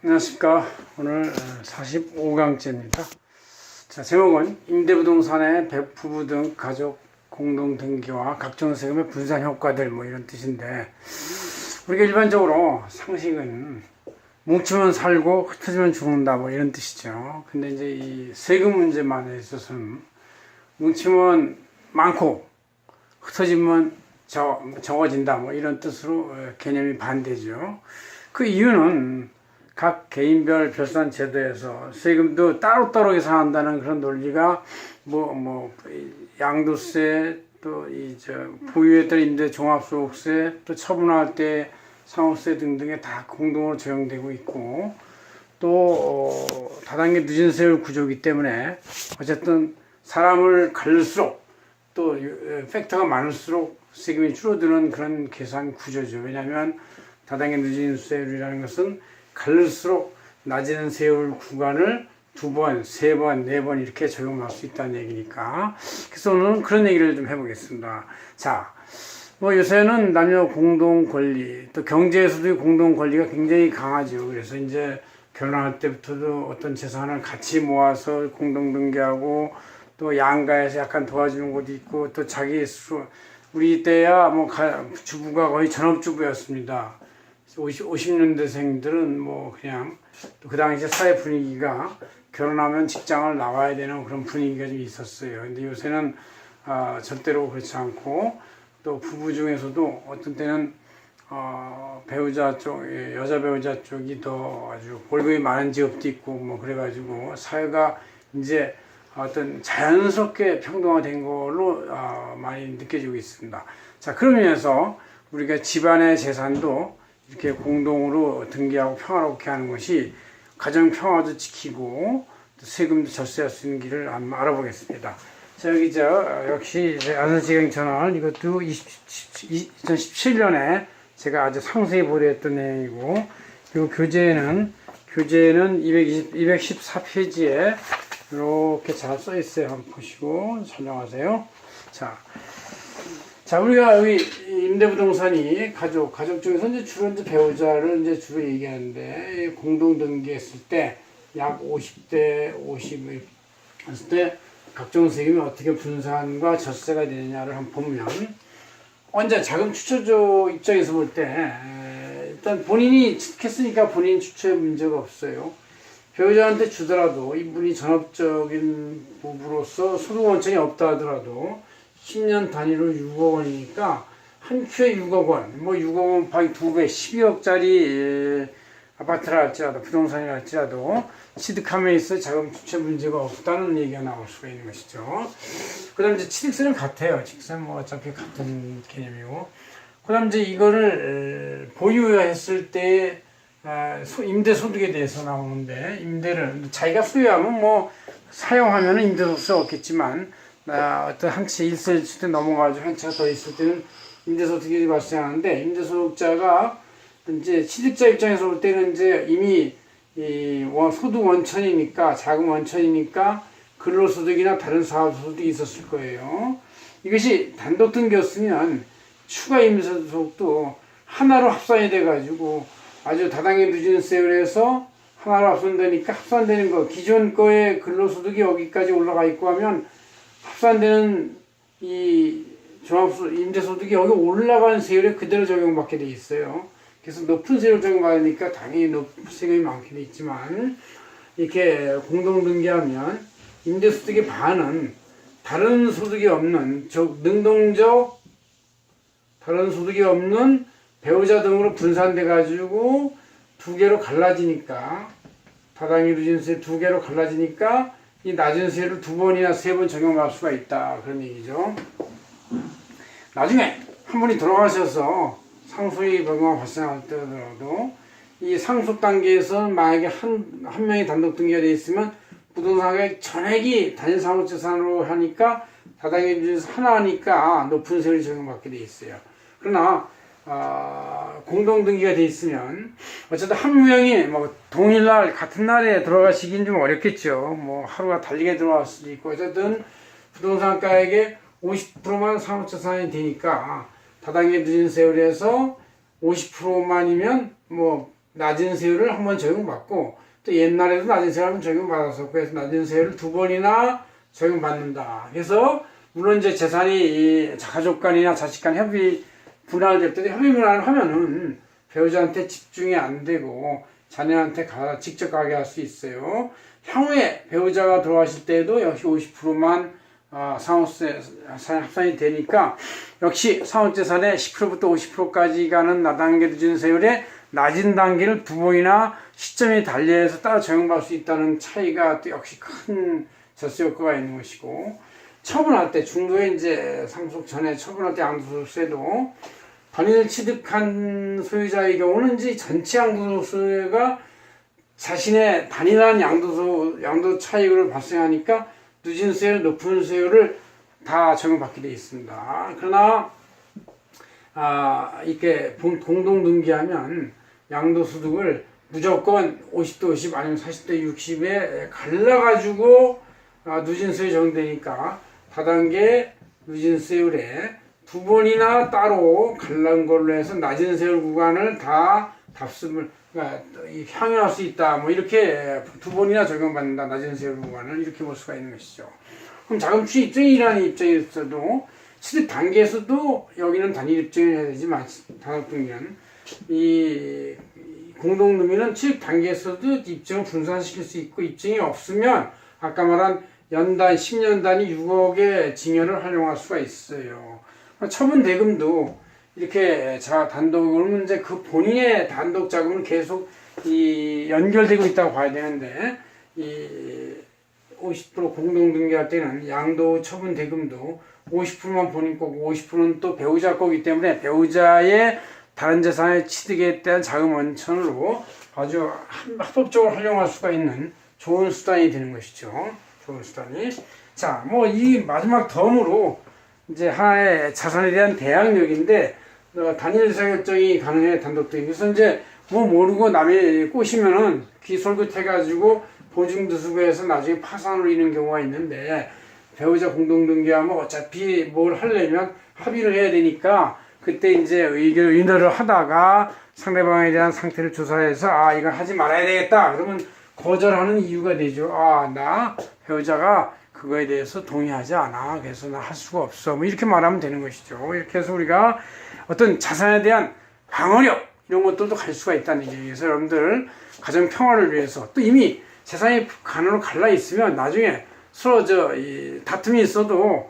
안녕하십니까. 오늘 45강째입니다. 자, 제목은 임대부동산의 부부 등 가족 공동등기와 각종 세금의 분산 효과들 뭐 이런 뜻인데, 우리가 일반적으로 상식은 뭉치면 살고 흩어지면 죽는다 뭐 이런 뜻이죠. 근데 이제 이 세금 문제만에 있어서는 뭉치면 많고 흩어지면 적어진다 뭐 이런 뜻으로 개념이 반대죠. 그 이유는 각 개인별 별산 제도에서 세금도 따로따로 계산한다는 그런 논리가 양도세, 또 보유했던 임대 종합소득세, 또 처분할 때 상호세 등등에 다 공동으로 적용되고 있고, 또 다단계 늦은 세율 구조이기 때문에 어쨌든 사람을 갈릴수록 또 팩터가 많을수록 세금이 줄어드는 그런 계산 구조죠. 왜냐하면 다단계 늦은 세율이라는 것은 갈릴수록 낮은 세율 구간을 2번, 3번, 4번 이렇게 적용할 수 있다는 얘기니까. 그래서 오늘은 그런 얘기를 좀 해보겠습니다. 자, 요새는 남녀 공동 권리, 또 경제에서도 공동 권리가 굉장히 강하죠. 그래서 이제 결혼할 때부터도 어떤 재산을 같이 모아서 공동 등기하고, 또 양가에서 약간 도와주는 곳이 있고, 또 우리 때야 주부가 거의 전업주부였습니다. 50년대생들은 그냥 또 그 당시 사회 분위기가 결혼하면 직장을 나와야 되는 그런 분위기가 좀 있었어요. 근데 요새는 절대로 그렇지 않고, 또 부부 중에서도 어떤 때는 배우자 쪽, 여자 배우자 쪽이 더 아주 월급이 많은 직업도 있고 그래가지고 사회가 이제 어떤 자연스럽게 평등화된 걸로 많이 느껴지고 있습니다. 자, 그런 면에서 우리가 집안의 재산도 이렇게 공동으로 등기하고 평화롭게 하는 것이 가정 평화도 지키고 또 세금도 절세할 수 있는 길을 한번 알아보겠습니다. 자, 여기 역시 아산지경전환, 이것도 2017년에 제가 아주 상세히 보도했던 내용이고, 이 교재는 214페이지에 이렇게 잘 써 있어요. 한번 보시고 설명하세요. 자, 우리가 여기 임대부동산이 가족 중에서 주로 배우자를 주로 얘기하는데, 공동 등기했을 때 약 50대 50 했을 때 각종 세금이 어떻게 분산과 절세가 되느냐를 한번 보면, 언제 자금 추천조 입장에서 볼 때 일단 본인이 취득했으니까 본인 추천에 문제가 없어요. 배우자한테 주더라도 이분이 전업적인 부부로서 소득 원천이 없다 하더라도 10년 단위로 6억 원이니까 한 큐에 6억 원, 6억 원 곱하기 2배, 12억짜리 아파트라 할지라도, 부동산이라 할지라도 취득함에 있어 자금 추천 문제가 없다는 얘기가 나올 수가 있는 것이죠. 그 다음 취득세는 같아요. 취득세는 어차피 같은 개념이고, 그 다음 이거를 보유했을 때 임대 소득에 대해서 나오는데, 임대를 자기가 소유하면 사용하면 임대소득세 없겠지만, 어떤 한 채 일세 때 넘어가지고 한 채가 더 있을 때는 임대소득이 발생하는데, 임대소득자가 이제 취득자 입장에서 볼 때는 이미 소득 원천이니까, 자금 원천이니까 근로소득이나 다른 사업소득이 있었을 거예요. 이것이 단독 등기였으면 추가 임대소득도 하나로 합산이 돼가지고 아주 다단계 늦은 세율 해서 하나로 합산되니까 합산되는 거, 기존 거에 근로소득이 여기까지 올라가 있고 하면 합산되는 이 임대소득이 여기 올라간 세율에 그대로 적용받게 돼 있어요. 그래서 높은 세율 적용받으니까 당연히 세금이 많게 돼 있지만, 이렇게 공동등기하면 임대소득의 반은 다른 소득이 없는, 능동적 다른 소득이 없는 배우자 등으로 분산돼 가지고 두 개로 갈라지니까, 다단계 누진세 두 개로 갈라지니까 이 낮은 세율을 2번이나 3번 적용할 수가 있다, 그런 얘기죠. 나중에 한 분이 돌아가셔서 상속이 변경가 발생할 때더라도 이 상속 단계에서 만약에 한 명이 단독 등기가 되어 있으면 부동산가액 전액이 단일 사무재산으로 하니까 다단계 중에서 하나 하니까 높은 세율이 적용받게 되어 있어요. 그러나 공동 등기가 되어 있으면 어쨌든 한 명이 동일날 같은 날에 들어가시긴 좀 어렵겠죠. 하루가 달리게 들어갈 수도 있고, 어쨌든 부동산가액의 50%만 사무재산이 되니까 다단계 늦은 세율에서 50%만이면 낮은 세율을 한번 적용받고 또 옛날에도 낮은 세율을 한번 적용받았었고 그래서 낮은 세율을 2번이나 적용받는다. 그래서 물론 이제 재산이 가족 간이나 자식 간 협의 분할될 때 협의 분할을 하면은 배우자한테 집중이 안 되고 자녀한테 직접 가게 할 수 있어요. 향후에 배우자가 돌아가실 때에도 역시 50%만 상호세 합산이 되니까 역시 상호재산의 10%부터 50%까지 가는 나단계 늦은 세율의 낮은 단계를 2번이나 시점이 달리해서 따로 적용받을 수 있다는 차이가 또 역시 큰 절세 효과가 있는 것이고, 처분할 때 중도에 이제 상속 전에 처분할 때 양도소득세도 단일 취득한 소유자의 경우는 이제 전체 양도소득세가 자신의 단일한 양도 차익을 발생하니까 늦은 세율, 높은 세율을 다 적용받게 되어 있습니다. 그러나 이렇게 공동 등기하면 양도소득을 무조건 50대 50 아니면 40대 60에 갈라가지고 늦은 세율이 적용되니까 다단계 늦은 세율에 2번이나 따로 갈라는 걸로 해서 낮은 세율 구간을 다 답습을 향유할 수 있다. 뭐 이렇게 2번이나 적용받는다. 낮은 세율 구간을 이렇게 볼 수가 있는 것이죠. 그럼 자금취 입증이라는 입증이 있어도 취득 단계에서도 여기는 단일 입증을 해야 되지만 단독등기는 이 공동등기는 취득 단계에서도 입증을 분산시킬 수 있고 입증이 없으면 아까 말한 연단 10년 단위 6억의 징여를 활용할 수가 있어요. 처분 대금도 이렇게 단독으로는 이제 그 본인의 단독 자금은 계속 연결되고 있다고 봐야 되는데 이 50% 공동 등기할 때는 양도 처분 대금도 50%만 본인 거고 50%는 또 배우자 거기 때문에 배우자의 다른 재산의 취득에 대한 자금 원천으로 아주 합법적으로 활용할 수가 있는 좋은 수단이 되는 것이죠. 좋은 수단이. 자, 뭐 이 마지막 덤으로 이제 하나의 자산에 대한 대항력인데 단일 의사결정이 가능해 단독등기. 그래서 이제 뭐 모르고 남이 꼬시면은 귀 솔깃해가지고 보증두수부에서 나중에 파산으로 이는 경우가 있는데 배우자 공동등기하면 어차피 뭘 하려면 합의를 해야 되니까 그때 이제 의논을 하다가 상대방에 대한 상태를 조사해서 이건 하지 말아야 되겠다 그러면 거절하는 이유가 되죠. 나 배우자가 그거에 대해서 동의하지 않아. 그래서 나 할 수가 없어. 뭐 이렇게 말하면 되는 것이죠. 이렇게 해서 우리가 어떤 자산에 대한 방어력 이런 것들도 갈 수가 있다는 얘기예요. 그래서 여러분들 가정 평화를 위해서 또 이미 재산이 간으로 갈라 있으면 나중에 서로 다툼이 있어도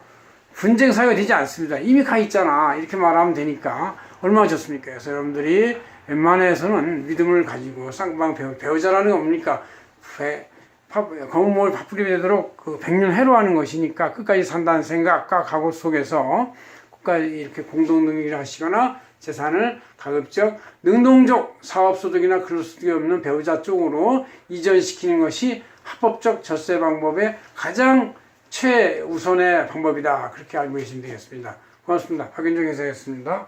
분쟁 사유가 되지 않습니다. 이미 가 있잖아. 이렇게 말하면 되니까 얼마나 좋습니까? 그래서 여러분들이 웬만해서는 믿음을 가지고 쌍방 배우자라는 거 뭡니까? 검은 몸을 바쁘게 되도록 그 백년 해로하는 것이니까 끝까지 산다는 생각과 각오 속에서 끝까지 이렇게 공동등기를 하시거나 재산을 가급적 능동적 사업소득이나 근로소득이 없는 배우자 쪽으로 이전시키는 것이 합법적 절세 방법의 가장 최우선의 방법이다. 그렇게 알고 계시면 되겠습니다. 고맙습니다. 박윤종 회사였습니다.